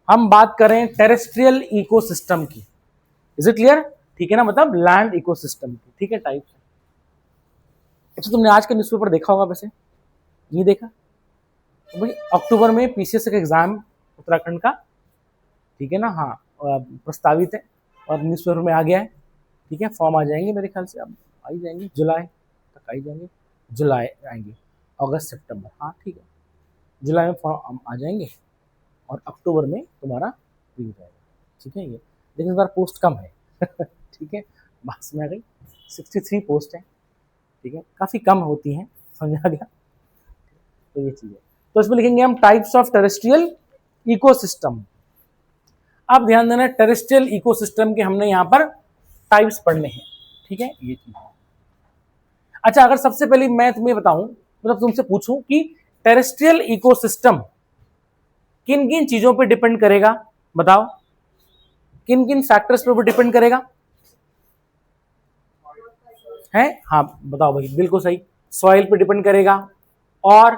हम बात करें टेरेस्ट्रियल इकोसिस्टम की, इज इट क्लियर? ठीक है ना, मतलब लैंड इकोसिस्टम की, ठीक है, टाइप। अच्छा, तुमने आज का न्यूज़पेपर देखा होगा वैसे, नहीं देखा? तो भाई अक्टूबर में पीसीएस का एग्जाम उत्तराखंड का, ठीक है ना, हाँ, प्रस्तावित है और न्यूज़पेपर में आ गया है, ठीक है। फॉर्म आ जाएंगे मेरे ख्याल से, अब आ ही जाएंगे, जुलाई तक आ ही जाएंगे, जुलाई आएंगे, अगस्त सितंबर, हाँ ठीक है, जुलाई में फॉर्म आ जाएंगे और अक्टूबर में तुम्हारा फ्री हो जाएगा, ठीक है। ये लेकिन इस बार पोस्ट कम है ठीक है, मार्क्स में आ गई 63 पोस्ट है, ठीक है, काफ़ी कम होती हैं, समझ आ गया। तो ये चीज़ है, तो इसमें लिखेंगे हम टाइप्स ऑफ टेरेस्ट्रियल इकोसिस्टम। अब ध्यान देना, टेरेस्ट्रियल इकोसिस्टम के हमने यहाँ पर टाइप्स पढ़ने हैं, ठीक है, ये चीज़ है। अच्छा, अगर सबसे पहले मैं तुम्हें बताऊं, मतलब तुमसे पूछूं कि टेरेस्ट्रियल इकोसिस्टम किन किन चीजों पे डिपेंड करेगा, बताओ, किन किन फैक्टर्स पे वो डिपेंड करेगा है? हाँ बताओ भाई, बिल्कुल सही, सॉइल पे डिपेंड करेगा, और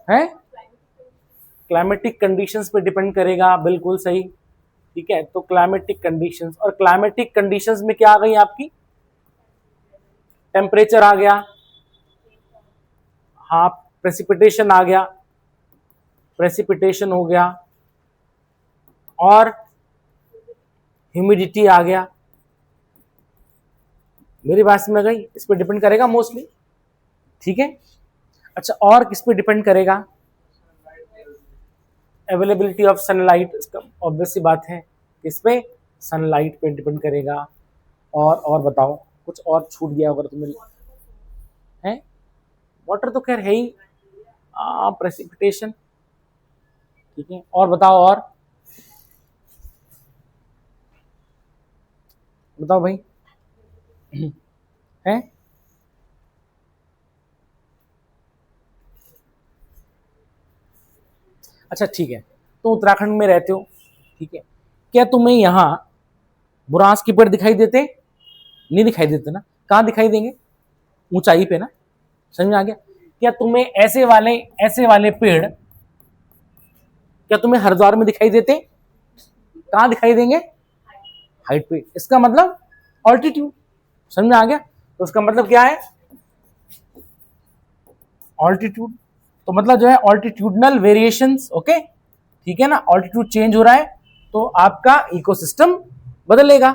है क्लाइमेटिक कंडीशंस पे डिपेंड करेगा, बिल्कुल सही, ठीक है। तो क्लाइमेटिक कंडीशंस, और क्लाइमेटिक कंडीशंस में क्या आ गई आपकी? टेम्परेचर आ गया, हाँ, प्रेसिपिटेशन आ गया, प्रेसिपिटेशन हो गया, और ह्यूमिडिटी आ गया, मेरी बात में गई, इस पर डिपेंड करेगा मोस्टली, ठीक है। अच्छा, और किस पे डिपेंड करेगा? अवेलेबिलिटी ऑफ सनलाइट, इसका ऑब्वियस सी बात है, किस पे? सनलाइट पे डिपेंड करेगा। और बताओ, कुछ और छूट गया अगर तुम्हें है? वाटर तो खैर है ही, प्रेसिपिटेशन, ठीक है, और बताओ, और बताओ भाई है? अच्छा ठीक है, तो उत्तराखंड में रहते हो, ठीक है, क्या तुम्हें यहाँ बुरांस के पेड़ दिखाई देते? नहीं दिखाई देते ना, कहाँ दिखाई देंगे? ऊंचाई पे ना, समझ में आ गया? क्या तुम्हें ऐसे वाले पेड़ क्या तुम्हें हरिद्वार में दिखाई देते? कहाँ दिखाई देंगे? हाइट पे, इसका मतलब ऑल्टीट्यूड, समझ में आ गया? तो उसका मतलब क्या है? ऑल्टीट्यूड, तो मतलब जो है ऑल्टीट्यूडनल वेरिएशंस, ओके, ठीक है ना, ऑल्टीट्यूड चेंज हो रहा है तो आपका इकोसिस्टम बदलेगा,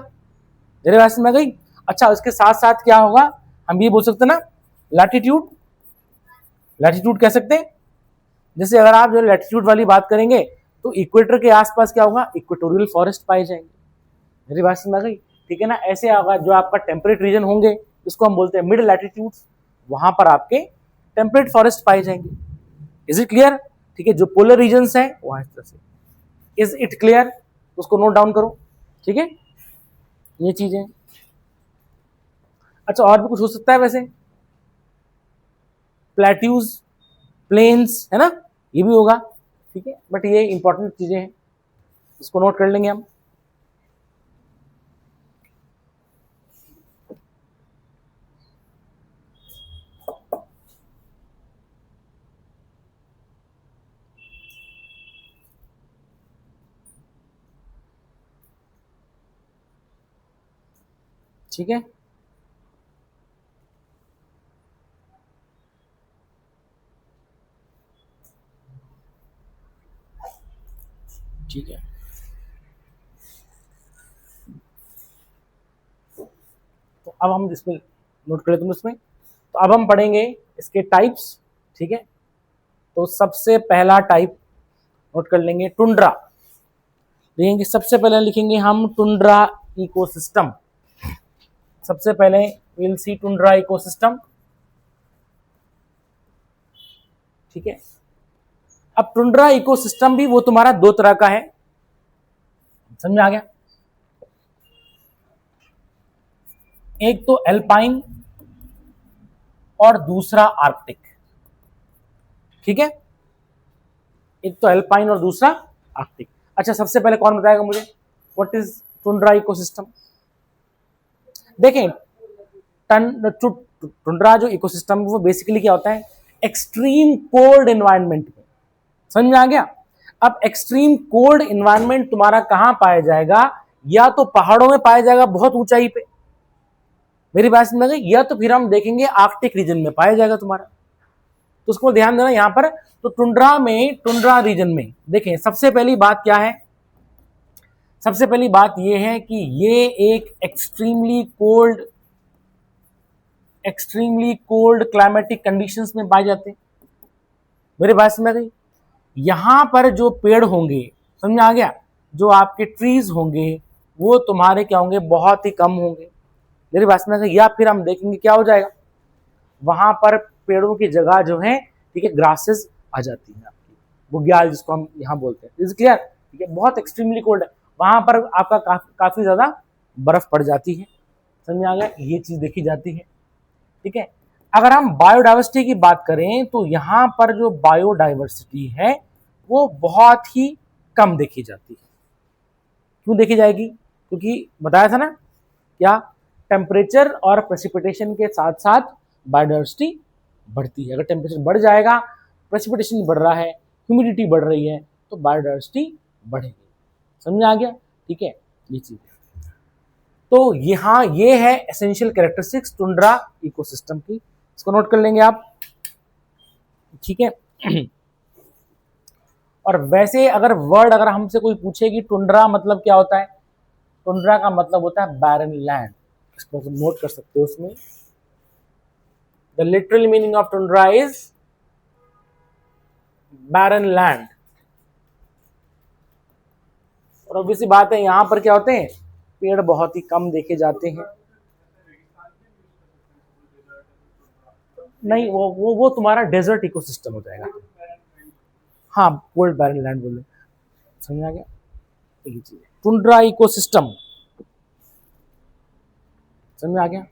मेरे पास में गई। अच्छा, उसके साथ साथ क्या होगा, हम ये बोल सकते हैं ना, लैटिट्यूड, लैटिट्यूड कह सकते हैं, जैसे अगर आप जो लैटिट्यूड वाली बात करेंगे तो इक्वेटर के आसपास क्या होगा? इक्वेटोरियल फॉरेस्ट पाए जाएंगे, मेरी बात समझ गई, ठीक है ना। ऐसे होगा जो आपका टेम्परेट रीजन होंगे, इसको हम बोलते हैं मिड लैटिट्यूड, वहां पर आपके टेम्परेट फॉरेस्ट पाए जाएंगे, इज इट क्लियर? ठीक है, जो पोलर रीजन है वहां इस तरह से, इज इट क्लियर? उसको नोट डाउन करो, ठीक है, ये चीजें। अच्छा, और भी कुछ हो सकता है वैसे, प्लेट्यूज, प्लेन्स, है ना, ये भी होगा, ठीक है, बट ये इंपॉर्टेंट चीजें हैं, इसको नोट कर लेंगे हम। ठीक है, ठीक है, तो अब हम इसमें नोट कर लेते हैं इसमें, तो अब हम पढ़ेंगे इसके टाइप्स, ठीक है। तो सबसे पहला टाइप नोट कर लेंगे, टुंड्रा, लिखेंगे सबसे पहले, लिखेंगे हम टुंड्रा इकोसिस्टम, सबसे पहले विल सी टुंड्रा इकोसिस्टम, ठीक है। अब टुंड्रा इकोसिस्टम भी वो तुम्हारा दो तरह का है, समझ में आ गया? एक तो एल्पाइन और दूसरा आर्कटिक, ठीक है, एक तो एल्पाइन और दूसरा आर्कटिक। अच्छा, सबसे पहले कौन बताएगा मुझे व्हाट इज टुंड्रा इकोसिस्टम? देखें, टुंड्रा जो इकोसिस्टम वो बेसिकली क्या होता है? एक्सट्रीम कोल्ड एनवायरनमेंट में, समझ में आ गया? अब एक्सट्रीम कोल्ड इन्वायरमेंट तुम्हारा कहां पाया जाएगा, या तो पहाड़ों में पाया जाएगा बहुत ऊंचाई पे, मेरी बात समझ गई, या तो फिर हम देखेंगे आर्कटिक रीजन में पाया जाएगा तुम्हारा। तो उसको ध्यान देना यहां पर। तो टुंड्रा में, टुंड्रा रीजन में देखें, सबसे पहली बात क्या है, सबसे पहली बात यह है कि ये एक एक्सट्रीमली कोल्ड क्लाइमेटिक कंडीशंस में पाए जाते हैं। मेरे बात समझ गई। यहां पर जो पेड़ होंगे, समझ आ गया, जो आपके ट्रीज होंगे वो तुम्हारे क्या होंगे, बहुत ही कम होंगे। मेरी बात समझ गई। या फिर हम देखेंगे क्या हो जाएगा, वहां पर पेड़ों की जगह जो है, ठीक है, ग्रासेस आ जाती है आपकी, बुग्याल जिसको हम यहाँ बोलते हैं। इज क्लियर, ठीक है। बहुत एक्सट्रीमली कोल्ड है, वहां पर आपका काफी ज्यादा बर्फ पड़ जाती है, समझ आ गया, ये चीज देखी जाती है, ठीक है। अगर हम बायोडाइवर्सिटी की बात करें तो यहां पर जो बायोडाइवर्सिटी है वो बहुत ही कम देखी जाती है। क्यों देखी जाएगी, क्योंकि बताया था ना क्या, टेम्परेचर और प्रेसिपिटेशन के साथ साथ बायोडाइवर्सिटी बढ़ती है। अगर टेम्परेचर बढ़ जाएगा, प्रेसिपिटेशन बढ़ रहा है, ह्यूमिडिटी बढ़ रही है, तो बायोडाइवर्सिटी बढ़ेगी। समझ आ गया, ठीक है, ये चीज। तो यहाँ ये है एसेंशियल कैरेक्टरिस्टिक्स टुंड्रा इकोसिस्टम की, इसको नोट कर लेंगे आप, ठीक है। और वैसे अगर अगर हमसे कोई पूछे कि टुंड्रा मतलब क्या होता है, टुंड्रा का मतलब होता है बैरन लैंड, इसको नोट कर सकते हो उसमें। The literal meaning of tundra is barren land. और ऑब्वियसली बात है, यहां पर क्या होते हैं, पेड़ बहुत ही कम देखे जाते हैं। नहीं, वो तुम्हारा डेजर्ट इकोसिस्टम हो जाएगा। हाँ, कोल्ड बैरन लैंड बोले, समझ आ गया, ये चीज टुंड्रा इकोसिस्टम, समझ आ गया।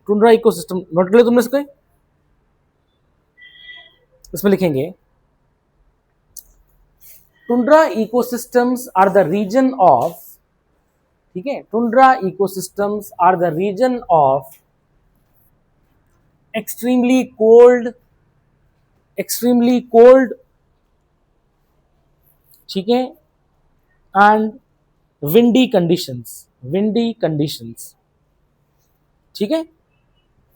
टुंड्रा इकोसिस्टम नोट कर लिया तुमने इसको, इसमें लिखेंगे tundra ecosystems are the region of, ठीक है, tundra ecosystems are the region of extremely cold, ठीक है, एंड विंडी कंडीशंस, ठीक है,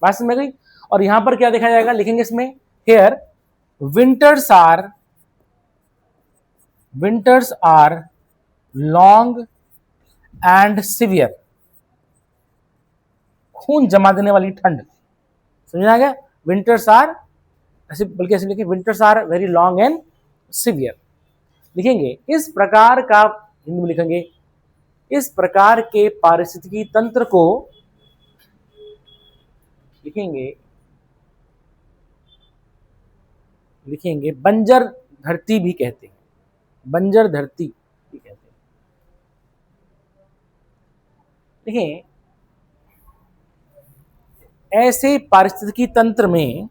बात समझ में गई। और यहां पर क्या देखा जाएगा, लिखेंगे इसमें, here winters are long and severe, खून जमा देने वाली ठंड, समझ आ गया। विंटर्स आर, ऐसे बल्कि ऐसे लिखें, winters are very long and severe, लिखेंगे। इस प्रकार का, हिंदी में लिखेंगे, इस प्रकार के पारिस्थितिकी तंत्र को लिखेंगे बंजर धरती भी कहते हैं, बंजर धरती भी कहते हैं। देखिए, ऐसे पारिस्थितिकी तंत्र में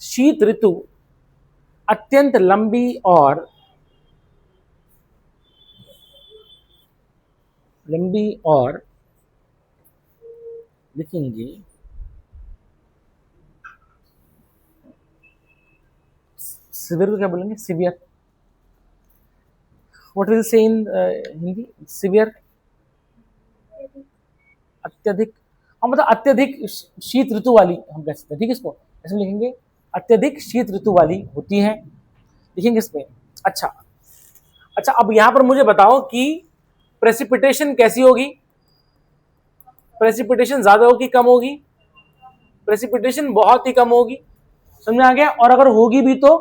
शीत ऋतु अत्यंत लंबी और लिखेंगे सिवियर को क्या बोलेंगे, severe, what will say in Hindi, severe, अत्यधिक, हम मतलब अत्यधिक शीत ऋतु वाली हम कह सकते हैं, ठीक है। इसको ऐसे लिखेंगे, अत्यधिक शीत ऋतु वाली होती है, लिखेंगे इसमें। अच्छा, अब यहां पर मुझे बताओ कि प्रेसिपिटेशन कैसी होगी, प्रेसिपिटेशन ज्यादा होगी कम होगी, प्रेसिपिटेशन बहुत ही कम होगी, समझ आ गया। और अगर होगी भी तो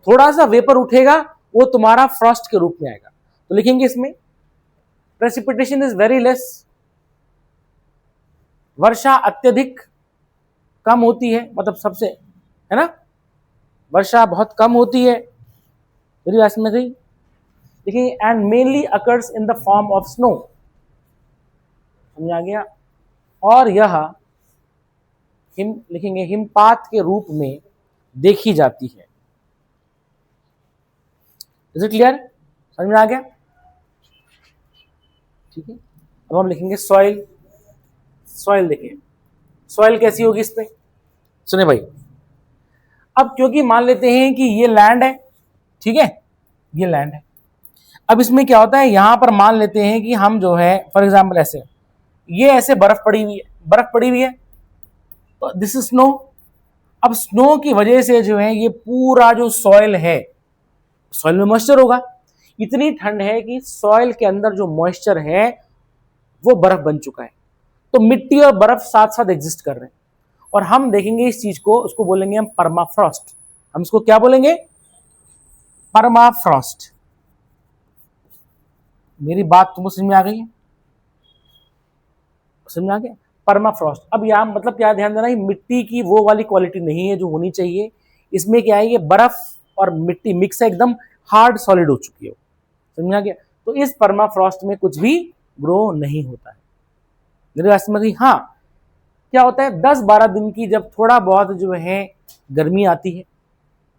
थोड़ा सा वेपर उठेगा, वो तुम्हारा फ्रॉस्ट के रूप में आएगा। तो लिखेंगे इसमें, प्रेसिपिटेशन इज वेरी लेस, वर्षा अत्यधिक कम होती है, मतलब सबसे, है ना, वर्षा बहुत कम होती है, मेरी बात में गई। देखिए, and mainly occurs in the form of snow, समझ आ गया। और यह लिखेंगे हिमपात के रूप में देखी जाती है। इज इट क्लियर, समझ में आ गया, ठीक है। अब हम लिखेंगे सॉइल। सॉइल देखिए, सॉइल कैसी होगी इस पे, सुने भाई। अब क्योंकि मान लेते हैं कि ये लैंड है, ठीक है, ये लैंड है। अब इसमें क्या होता है, यहां पर मान लेते हैं कि हम जो है फॉर एग्जाम्पल ऐसे, ये ऐसे बर्फ पड़ी हुई है, बर्फ पड़ी हुई है, तो दिस इज स्नो। अब स्नो की वजह से जो है ये पूरा जो सॉइल है, सॉइल में मॉइस्चर होगा। इतनी ठंड है कि सॉइल के अंदर जो मॉइस्चर है वो बर्फ बन चुका है। तो मिट्टी और बर्फ साथ साथ एग्जिस्ट कर रहे हैं, और हम देखेंगे इस चीज को, उसको बोलेंगे हम परमाफ्रॉस्ट। हम इसको क्या बोलेंगे, परमाफ्रॉस्ट। मेरी बात तुमको समझ में आ गई है, समझ में आ गया, परमाफ्रॉस्ट। अब यहां मतलब क्या ध्यान देना, मिट्टी की वो वाली क्वालिटी नहीं है जो होनी चाहिए। इसमें क्या है, ये बर्फ और मिट्टी मिक्स है, एकदम हार्ड सॉलिड हो चुकी है, समझ में आ गया। तो इस परमाफ्रॉस्ट में कुछ भी ग्रो नहीं होता है। मेरे पास में हाँ, क्या होता है 10-12 दिन की जब थोड़ा बहुत जो है गर्मी आती है,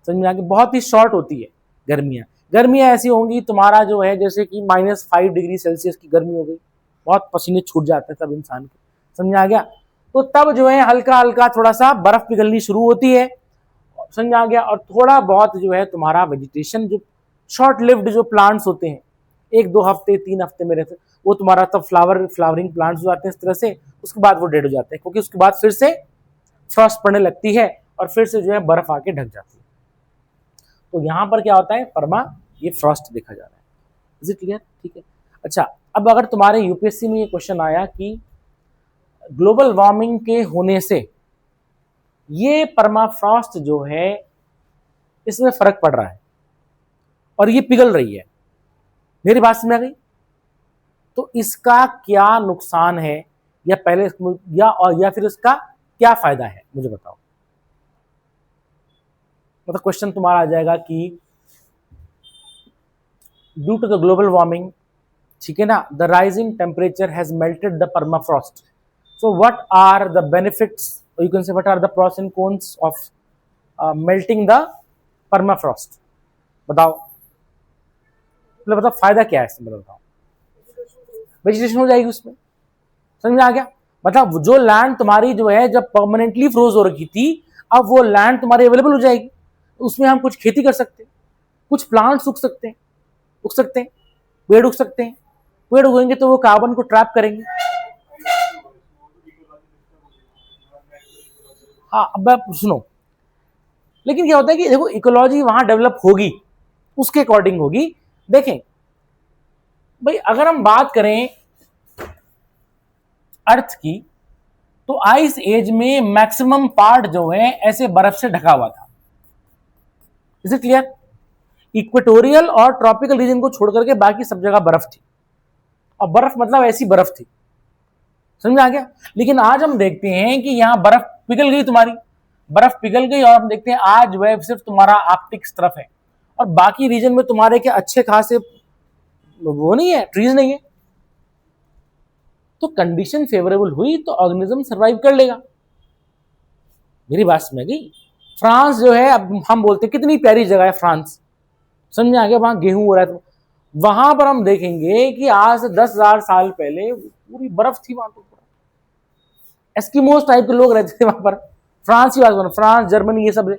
समझ में आ गया, बहुत ही शॉर्ट होती है गर्मियां ऐसी होंगी तुम्हारा जो है जैसे कि -5 डिग्री सेल्सियस की गर्मी हो गई, बहुत पसीने छूट जाते हैं तब इंसान के, समझ में आ गया। तो तब जो है हल्का हल्का थोड़ा सा बर्फ पिघलनी शुरू होती है, समझ में आ गया। और थोड़ा बहुत जो है तुम्हारा वेजिटेशन, जो शॉर्ट लिव्ड जो प्लांट्स होते हैं 1-2 हफ्ते 3 हफ्ते में रहते, वो तुम्हारा तब फ्लावरिंग प्लांट्स हो जाते हैं इस तरह से। उसके बाद वो डेड हो जाते हैं, क्योंकि उसके बाद फिर से फ्रॉस्ट पड़ने लगती है और फिर से जो है बर्फ आके ढक जाती है। तो यहां पर क्या होता है, परमा ये फ्रॉस्ट देखा जा रहा है। इज इट क्लियर, ठीक है। अच्छा, अब अगर तुम्हारे यूपीएससी में ये क्वेश्चन आया कि ग्लोबल वार्मिंग के होने से ये परमाफ्रॉस्ट जो है इसमें फर्क पड़ रहा है और ये पिघल रही है, मेरी बात समझ आ गई, तो इसका क्या नुकसान है, या पहले या फिर इसका क्या फायदा है, मुझे बताओ। मतलब क्वेश्चन तुम्हारा आ जाएगा कि due to the global warming, ठीक है ना, the rising temperature has melted the permafrost, so what are the benefits, you can say what are the pros and cons of melting the permafrost. बताओ, मतलब बताओ फायदा क्या है इसमें, बताओ। वेजिटेशन हो जाएगी उसमें, समझ में आ गया। मतलब जो लैंड तुम्हारी जो है जब परमानेंटली फ्रोज हो रखी थी, अब वो लैंड तुम्हारी अवेलेबल हो जाएगी, उसमें हम कुछ खेती कर सकते हैं, कुछ प्लांट्स उग सकते हैं, पेड़ उग सकते हैं। पेड़ उगेंगे तो वो कार्बन को ट्रैप करेंगे। हाँ, अब आप सुनो, लेकिन क्या होता है कि देखो इकोलॉजी वहां डेवलप होगी, उसके अकॉर्डिंग होगी। देखें भाई, अगर हम बात करें अर्थ की, तो आइस एज में मैक्सिमम पार्ट जो है ऐसे बर्फ से ढका हुआ था। Is it clear? इक्वेटोरियल और ट्रॉपिकल रीजन को छोड़ करके बाकी सब जगह बर्फ थी, और बर्फ मतलब ऐसी बर्फ थी, समझ में आ गया। लेकिन आज हम देखते हैं कि यहां बर्फ पिघल गई, तुम्हारी बर्फ पिघल गई, और हम देखते हैं आज वह सिर्फ तुम्हारा आर्कटिक तरफ है, और बाकी रीजन में तुम्हारे के अच्छे खासे वो नहीं है, ट्रीज नहीं है। तो कंडीशन फेवरेबल हुई तो ऑर्गेनिज्म सरवाइव कर लेगा। मेरी बात समझ गई। फ्रांस जो है, अब हम बोलते हैं कितनी प्यारी जगह है फ्रांस, समझ में आ गया, वहां गेहूं हो रहा है, तो वहां पर हम देखेंगे कि आज से 10,000 साल पहले पूरी बर्फ थी वहां, तो पूरा एस्किमोस टाइप के लोग रहते थे वहां पर। फ्रांस की बात करो, फ्रांस जर्मनी ये सब,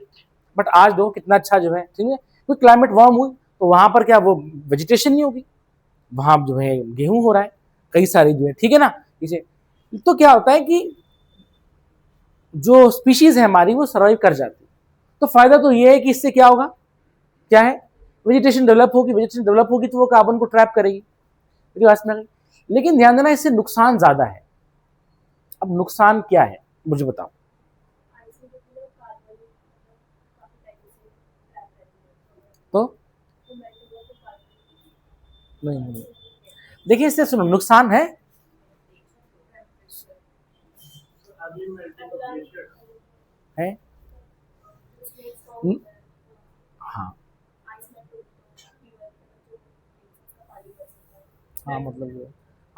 बट आज दो कितना अच्छा जो है, ठीक है, कोई क्लाइमेट वार्म हुई तो वहां पर क्या वो वेजिटेशन नहीं होगी, वहां जो है गेहूं हो रहा है, कई सारे जो है, ठीक है ना। इसे तो क्या होता है कि जो स्पीशीज है हमारी वो सर्वाइव कर जाती है। तो फायदा तो ये है कि इससे क्या होगा, क्या है, वेजिटेशन डेवलप होगी तो वो कार्बन को ट्रैप करेगी, मेरी बात में। लेकिन ध्यान देना, इससे नुकसान ज्यादा है। अब नुकसान क्या है मुझे बताओ। तो नहीं, देखिए इससे सुनो, नुकसान है, है? हाँ हाँ, मतलब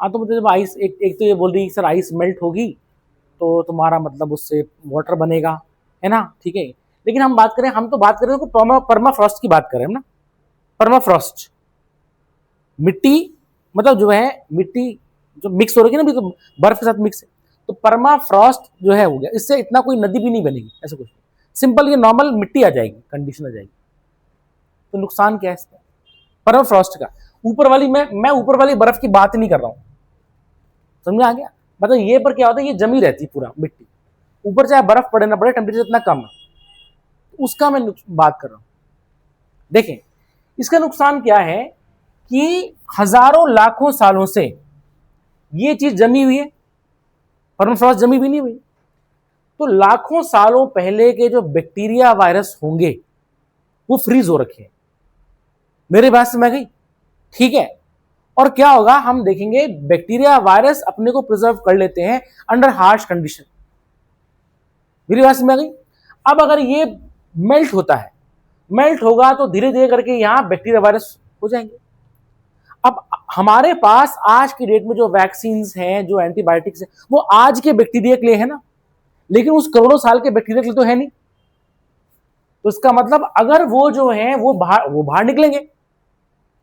हाँ, तो मतलब जब आइस एक तो ये बोल रही है सर आइस मेल्ट होगी तो तुम्हारा मतलब उससे वाटर बनेगा, है ना, ठीक है। लेकिन हम तो बात कर रहे हैं परमाफ्रॉस्ट की बात कर रहे हैं ना। परमाफ्रॉस्ट मिट्टी, मतलब जो है मिट्टी जो मिक्स हो रही है ना, तो बर्फ के साथ मिक्स है, तो परमाफ्रॉस्ट जो है हो गया, इससे इतना कोई नदी भी नहीं बनेगी, ऐसा कुछ सिंपल ये नॉर्मल मिट्टी आ जाएगी, कंडीशन आ जाएगी। तो नुकसान क्या है इसका परमाफ्रॉस्ट का? ऊपर वाली मैं ऊपर वाली बर्फ की बात नहीं कर रहा हूं, समझ आ गया? मतलब ये पर क्या होता है, ये जमी रहती है पूरा मिट्टी, ऊपर चाहे बर्फ पड़े ना पड़े, टेम्परेचर इतना कम है, उसका मैं बात कर रहा हूं। देखें इसका नुकसान क्या है कि हजारों लाखों सालों से ये चीज जमी हुई है, परमाफ्रॉस्ट जमी भी नहीं हुई, तो लाखों सालों पहले के जो बैक्टीरिया वायरस होंगे वो फ्रीज हो रखे हैं। मेरे बात से मैं गई, ठीक है? और क्या होगा, हम देखेंगे बैक्टीरिया वायरस अपने को प्रिजर्व कर लेते हैं अंडर हार्श कंडीशन। मेरी बात में आ गई? अब अगर ये मेल्ट होता है, मेल्ट होगा तो धीरे धीरे करके यहां बैक्टीरिया वायरस हो जाएंगे। अब हमारे पास आज की डेट में जो वैक्सीन हैं, जो एंटीबायोटिक्स हैं, वो आज के बैक्टीरिया के लिए है ना, लेकिन उस करोड़ों साल के बैक्टीरिया के लिए तो है नहीं। तो इसका मतलब अगर वो जो है वो बाहर निकलेंगे,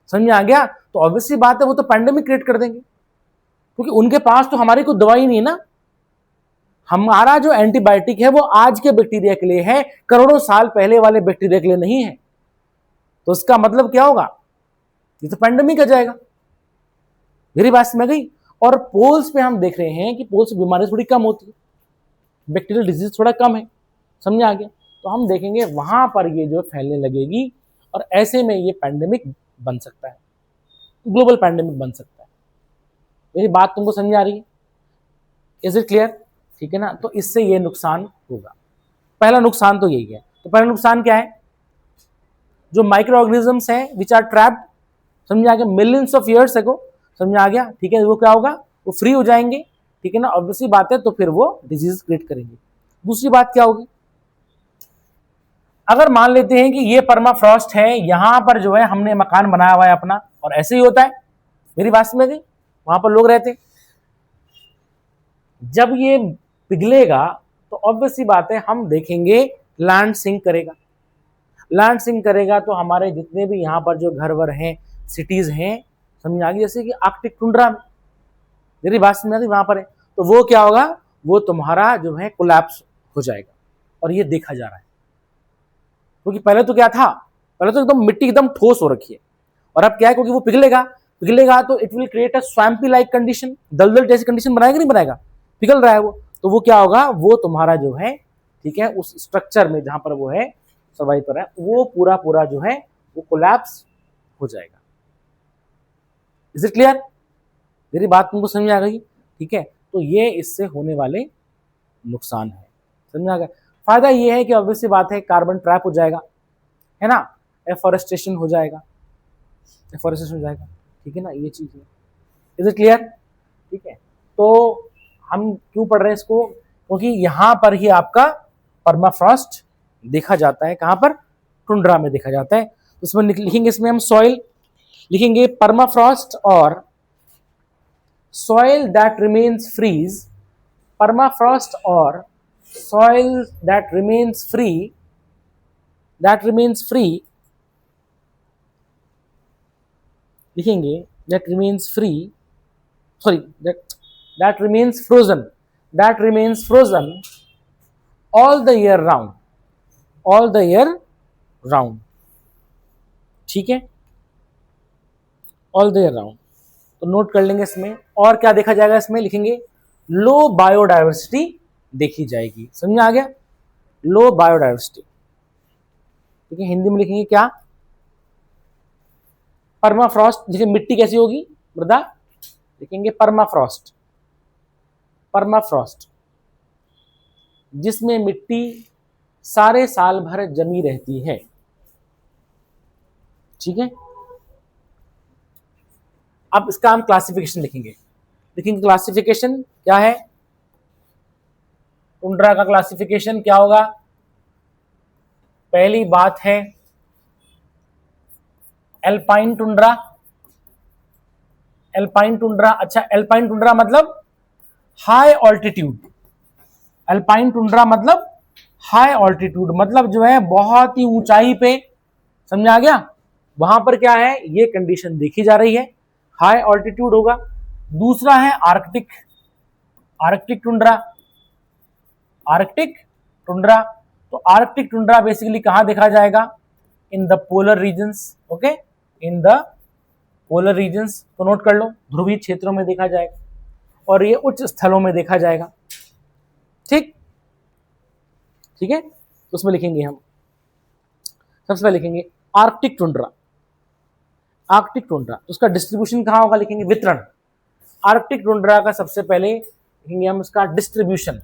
समझ आ गया? तो ऑब्वियसली बात है वो तो पैंडेमिक क्रिएट कर देंगे, क्योंकि उनके पास तो हमारी कोई दवाई नहीं है ना। हमारा जो एंटीबायोटिक है वो आज के बैक्टीरिया के लिए है, करोड़ों साल पहले वाले बैक्टीरिया के लिए नहीं है। तो इसका मतलब क्या होगा, ये तो पैंडेमिक आ जाएगा। मेरी बात समझ गई? और पोल्स पे हम देख रहे हैं कि पोल्स से बीमारी थोड़ी कम होती है, बैक्टीरियल डिजीज थोड़ा कम है, समझ आ गया? तो हम देखेंगे वहां पर ये जो फैलने लगेगी, और ऐसे में ये पैंडेमिक बन सकता है, ग्लोबल पैंडेमिक बन सकता है। मेरी बात तुमको समझ आ रही है? Is it clear? ठीक है ना? तो इससे ये नुकसान होगा। पहला नुकसान तो यही है। तो पहला नुकसान क्या है, जो माइक्रो ऑर्गेनिजम्स हैं विच आर ट्रैप्ड, समझ आ गया, मिलियंस ऑफ ईयर्स अगो, समझ आ गया? ठीक है, वो क्या होगा, वो फ्री हो जाएंगे, ठीक है ना? ऑब्वियसली बात है, तो फिर वो डिजीज क्रिएट करेंगे। दूसरी बात क्या होगी, अगर मान लेते हैं कि ये परमाफ्रॉस्ट है, यहां पर जो है हमने मकान बनाया हुआ है अपना, और ऐसे ही होता है, मेरी बात समझ गई, वहां पर लोग रहते हैं, जब ये पिघलेगा तो ऑब्वियसली बात है हम देखेंगे लैंड सिंक करेगा। लैंड सिंक करेगा तो हमारे जितने भी यहाँ पर जो घर वर हैं, सिटीज हैं, समझ आ गई? जैसे कि आर्कटिक टुंड्रा में, मेरी बात समझ आ गई, वहां पर है, तो वो क्या होगा, वो तुम्हारा जो है कोलैप्स हो जाएगा। और ये देखा जा रहा है, क्योंकि पहले तो क्या था, पहले तो एकदम मिट्टी एकदम ठोस हो रखी है, और अब क्या है, क्योंकि वो पिघलेगा तो it will create a swampy like condition, दलदल जैसी कंडीशन बनाएगा, नहीं बनाएगा? पिघल रहा है वो, तो वो क्या होगा, वो तुम्हारा जो है, ठीक है, उस स्ट्रक्चर में जहां पर वो है सर्वाइव कर रहा है, वो पूरा पूरा जो है वो कोलैप्स हो जाएगा। Is it clear? मेरी बात तुमको समझ आ गई? ठीक है, तो ये इससे होने वाले नुकसान है, समझ आ गया? फायदा ये है कि ऑब्वियसली बात है कार्बन ट्रैप हो जाएगा, है ना, एफॉरेस्टेशन हो जाएगा, ठीक है ना, ये चीज है। Is it clear? ठीक है, तो हम क्यों पढ़ रहे हैं इसको, क्योंकि यहां पर ही आपका परमाफ्रॉस्ट देखा जाता है, कहां पर, टुंड्रा में देखा जाता है। तो इसमें लिखेंगे, इसमें हम सॉइल लिखेंगे, परमाफ्रॉस्ट और soil that remains freeze, permafrost और सॉइल दैट रिमेन्स फ्री, लिखेंगे that remains frozen all the year round, ठीक है, all the year round। तो नोट कर लेंगे इसमें। और क्या देखा जाएगा इसमें, लिखेंगे लो बायोडाइवर्सिटी देखी जाएगी, समझ आ गया, लो बायोडाइवर्सिटी, ठीक है। हिंदी में लिखेंगे क्या, परमाफ्रॉस्ट, जैसे मिट्टी कैसी होगी, मृदा, लिखेंगे परमाफ्रॉस्ट, जिसमें मिट्टी सारे साल भर जमी रहती है, ठीक है। अब इसका हम क्लासिफिकेशन लिखेंगे, क्लासिफिकेशन क्या है, टुंड्रा का क्लासिफिकेशन क्या होगा। पहली बात है एल्पाइन टुंड्रा, अच्छा एल्पाइन टुंड्रा मतलब हाई ऑल्टीट्यूड, मतलब जो है बहुत ही ऊंचाई पे, समझ आ गया, वहां पर क्या है, ये कंडीशन देखी जा रही है, हाई ऑल्टीट्यूड होगा, दूसरा है Arctic, Arctic tundra, Arctic tundra. तो आर्कटिक टुंड्रा बेसिकली कहां देखा जाएगा? In the polar regions, okay, in the polar regions. तो नोट कर लो, ध्रुवीय क्षेत्रों में देखा जाएगा और ये उच्च स्थलों में देखा जाएगा। ठीक, ठीक है, तो उसमें लिखेंगे हम, सबसे पहले लिखेंगे आर्कटिक टुंड्रा, आर्कटिक टुंड्रा। तो उसका डिस्ट्रीब्यूशन कहां होगा? लिखेंगे वितरण। आर्कटिक टुंड्रा का सबसे पहले लिखेंगे हम इसका डिस्ट्रीब्यूशन,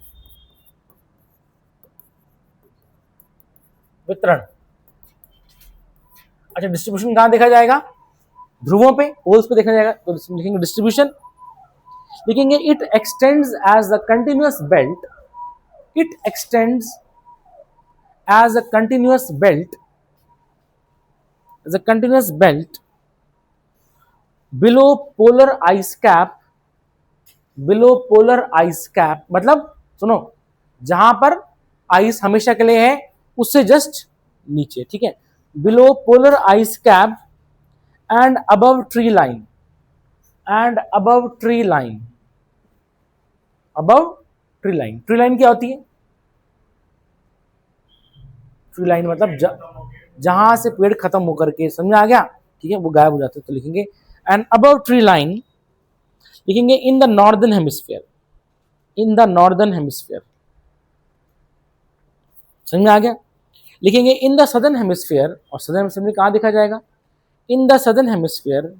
वितरण। अच्छा, डिस्ट्रीब्यूशन कहां देखा जाएगा? ध्रुवों पे, पोल्स पे देखा जाएगा। तो लिखेंगे डिस्ट्रीब्यूशन, लिखेंगे it extends as a continuous belt, it extends as a continuous belt, as a continuous belt below polar ice cap, below polar ice cap. मतलब सुनो, जहां पर आइस हमेशा के लिए है उससे जस्ट नीचे, ठीक है, below polar ice cap and above tree line, and above tree line, above tree line. Tree line क्या होती है? ट्री लाइन मतलब जहां से पेड़ खत्म होकर के, समझ आ गया, ठीक है, वो गायब हो जाते हैं। तो लिखेंगे एंड अबव ट्री लाइन, लिखेंगे in the northern hemisphere, in the northern hemisphere, समझ आ गया। लिखेंगे इन द सदर्न हेमिस्फीयर, और सदर्न हेमिस्फीयर में कहां देखा जाएगा? In the southern hemisphere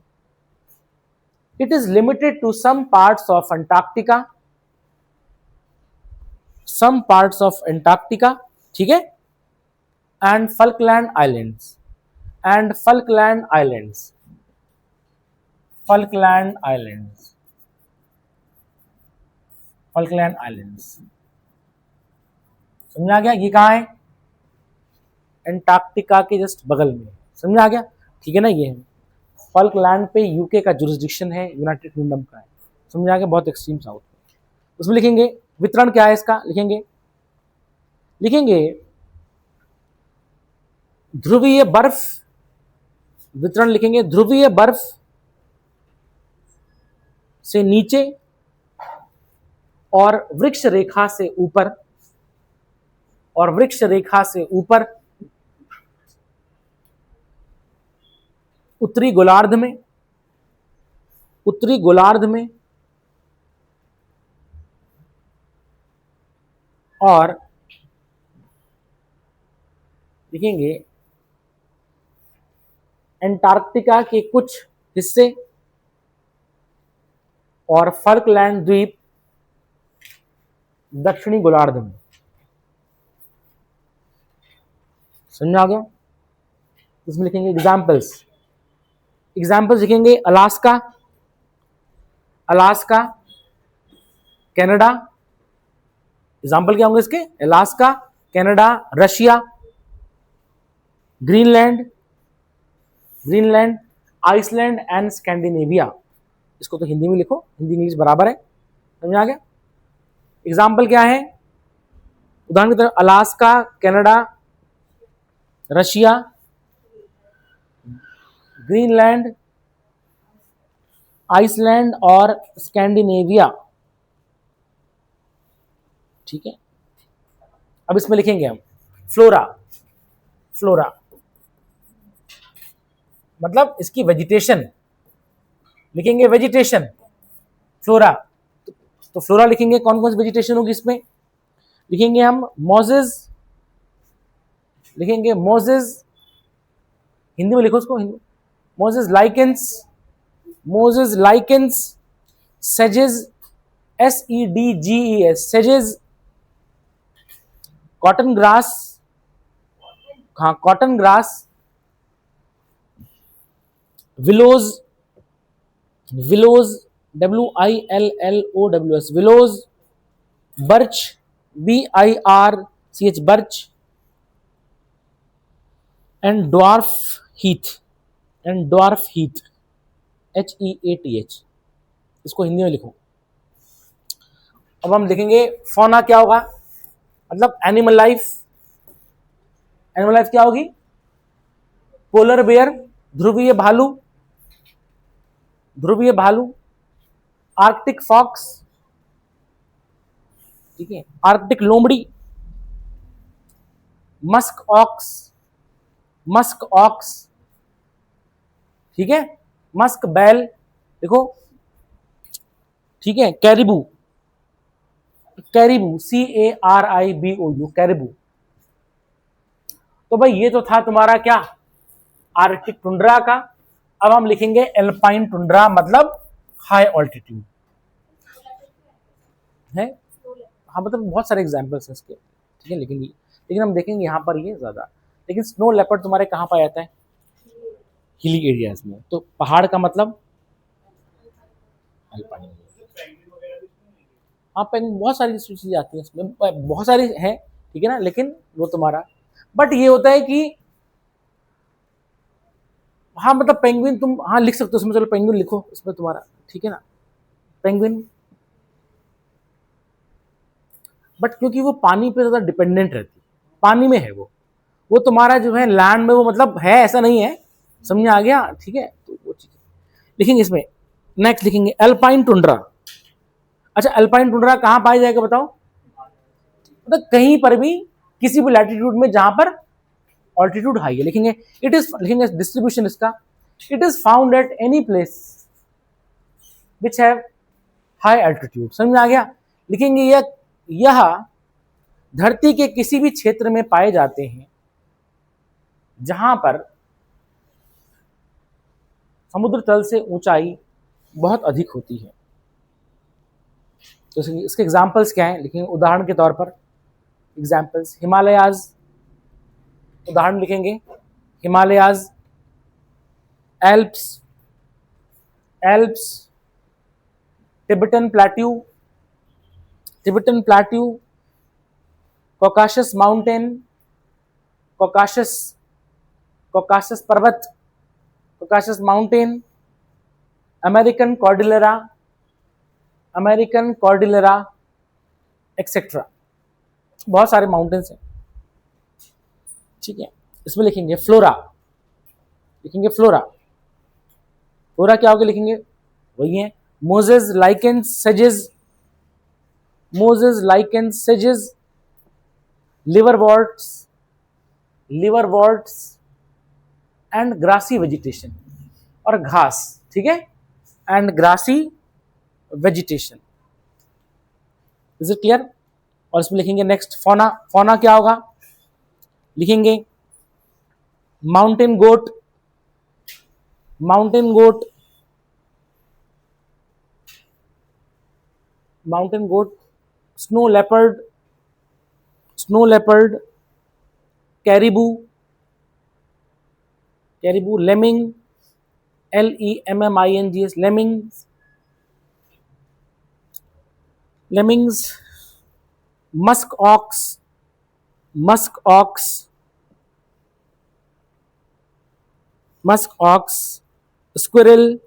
it is limited to some parts of Antarctica, some parts of Antarctica, ठीक है, and Falkland Islands, and Falkland Islands, Falkland Islands, Falkland Islands. समझ आ गया? ये कहां है? अंटार्कटिका के जस्ट बगल में, समझ आ गया, ठीक है ना। ये है फल्कलैंड पे यूके का जुरिस्डिक्शन है, यूनाइटेड किंगडम का है, समझ आ गया, बहुत एक्सट्रीम साउथ में। उसमें लिखेंगे वितरण क्या है इसका, लिखेंगे, लिखेंगे ध्रुवीय बर्फ, वितरण लिखेंगे ध्रुवीय बर्फ से नीचे और वृक्ष रेखा से ऊपर, और वृक्ष रेखा से ऊपर उत्तरी गोलार्ध में, उत्तरी गोलार्ध में, और लिखेंगे अंटार्कटिका के कुछ हिस्से और फल्कलैंड द्वीप दक्षिणी गोलार्ध में। समझ आ गया? इसमें लिखेंगे एग्जाम्पल्स, एग्जाम्पल्स लिखेंगे अलास्का, अलास्का, कनाडा। एग्जाम्पल क्या होंगे इसके? Alaska, Canada, Russia, Greenland, Greenland, Iceland and Scandinavia. इसको तो हिंदी में लिखो, हिंदी इंग्लिश बराबर है, समझ आ गया। एग्जाम्पल क्या है? उदाहरण की तरह Alaska, Canada, Russia, Greenland, Iceland और स्कैंडिनेविया, ठीक है। अब इसमें लिखेंगे हम फ्लोरा, फ्लोरा मतलब इसकी वेजिटेशन, लिखेंगे वेजिटेशन, फ्लोरा। तो फ्लोरा लिखेंगे कौन कौन सी वेजिटेशन होगी इसमें, लिखेंगे हम मोजेस, लिखेंगे मोजेस, हिंदी में लिखो उसको, Hindi, mosses lichens, mosses lichens, सेजेस, SEDGES, सेजेस, कॉटन ग्रास, हाँ cotton grass, willows, willows WILLOWS, willows, birch, BIRCH, birch, and dwarf heath, and dwarf heath, HEATH। इसको हिंदी में लिखो। अब हम लिखेंगे फौना क्या होगा, मतलब एनिमल लाइफ, एनिमल लाइफ क्या होगी? पोलर बेयर, ध्रुवीय भालू, ध्रुवीय भालू, आर्कटिक फॉक्स, ठीक है, आर्कटिक लोमड़ी, मस्क ऑक्स, मस्क ऑक्स, ठीक है, मस्क बैल, देखो, ठीक है, कैरिबू, कैरिबू, CARIBOU, कैरिबू। तो भाई ये तो था तुम्हारा क्या, आर्कटिक टुंड्रा का। अब हम लिखेंगे एल्पाइन टुंड्रा, मतलब हाई ऑल्टीट्यूड है। हाँ, मतलब बहुत सारे एग्जांपल्स हैं इसके, ठीक है, लेकिन हम देखेंगे यहाँ पर ये ज्यादा। लेकिन स्नो लेपर्ड तुम्हारे कहाँ पाया जाता है, हिली एरियाज में। तो पहाड़ का मतलब अल्पाइन। हाँ, पेंगुइन बहुत सारी चीजें आती हैं इसमें, बहुत सारी है, ठीक है ना, लेकिन वो तुम्हारा, बट ये होता है कि हाँ, मतलब पेंगुइन तुम हाँ लिख सकते हो उसमें, चलो पेंगुइन लिखो इसमें तुम्हारा, ठीक है ना, पेंगुइन। बट क्योंकि वो पानी पे ज्यादा डिपेंडेंट रहती है, पानी में है वो तुम्हारा जो है लैंड में वो मतलब है ऐसा नहीं है, समझ आ गया, ठीक है। तो वो चीज लिखेंगे इसमें। नेक्स्ट लिखेंगे अल्पाइन टुंड्रा। अच्छा, अल्पाइन टुंड्रा कहाँ पाया जाएगा बताओ, मतलब कहीं पर भी किसी भी लैटिट्यूड में जहां पर ऑल्टीट्यूड हाई है। लिखेंगे इट इज, लिखेंगे डिस्ट्रीब्यूशन इसका, it is found at any place which have high altitude. समझ में आ गया। लिखेंगे यह धरती के किसी भी क्षेत्र में पाए जाते हैं जहां पर समुद्र तल से ऊंचाई बहुत अधिक होती है। तो इसके एग्जाम्पल्स क्या हैं, लिखेंगे उदाहरण के तौर पर एग्जाम्पल्स, हिमालयाज, उदाहरण लिखेंगे Himalayas, Alps, Alps, Tibetan plateau, Tibetan plateau, Caucasus mountain, Caucasus, Caucasus पर्वत, Caucasus mountain, American Cordillera, American Cordillera, etcetera. बहुत सारे माउंटेन्स हैं, ठीक है। इसमें लिखेंगे फ्लोरा, लिखेंगे फ्लोरा, फ्लोरा क्या होगा, लिखेंगे वही है Moses, lichen, sages, Moses, lichen, sages, liverworts, liverworts and grassy vegetation, और घास, ठीक है, and grassy vegetation. Is it clear. और इसमें लिखेंगे नेक्स्ट फौना, फौना क्या होगा, लिखेंगे mountain goat, mountain goat, mountain goat, snow leopard, snow leopard, caribou, caribou, लेमिंग, LEMMINGS, lemmings, lemmings, Musk aux, Musk aux, Musk aux, squirrel,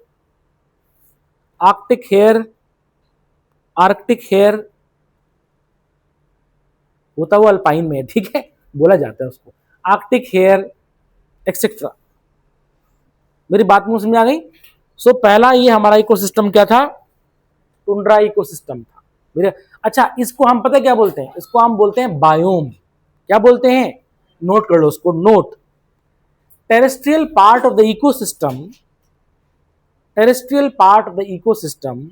Arctic hair, Arctic hair होता हुआ alpine में, ठीक है, बोला जाता है उसको आर्कटिक हेयर, एक्सेट्रा। मेरी बात में समझ आ गई। सो पहला ये हमारा इकोसिस्टम क्या था, टुंड्रा इकोसिस्टम था मेरे। अच्छा, इसको हम पता क्या बोलते हैं, इसको हम बोलते हैं बायोम। क्या बोलते हैं, नोट कर लो उसको, note. Terrestrial part of the ecosystem, terrestrial part of the ecosystem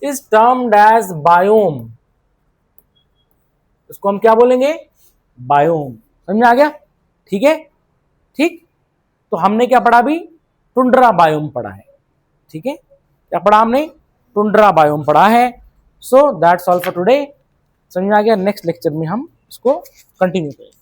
is termed as biome. इसको हम क्या बोलेंगे, बायोम। समझ में आ गया, ठीक है, ठीक। तो हमने क्या पढ़ा अभी, टुंड्रा बायोम पढ़ा है, ठीक है, क्या पढ़ा हमने, टुंड्रा बायोम पढ़ा है। So that's all for today. समझ में आ गया। नेक्स्ट लेक्चर में हम इसको कंटिन्यू करेंगे।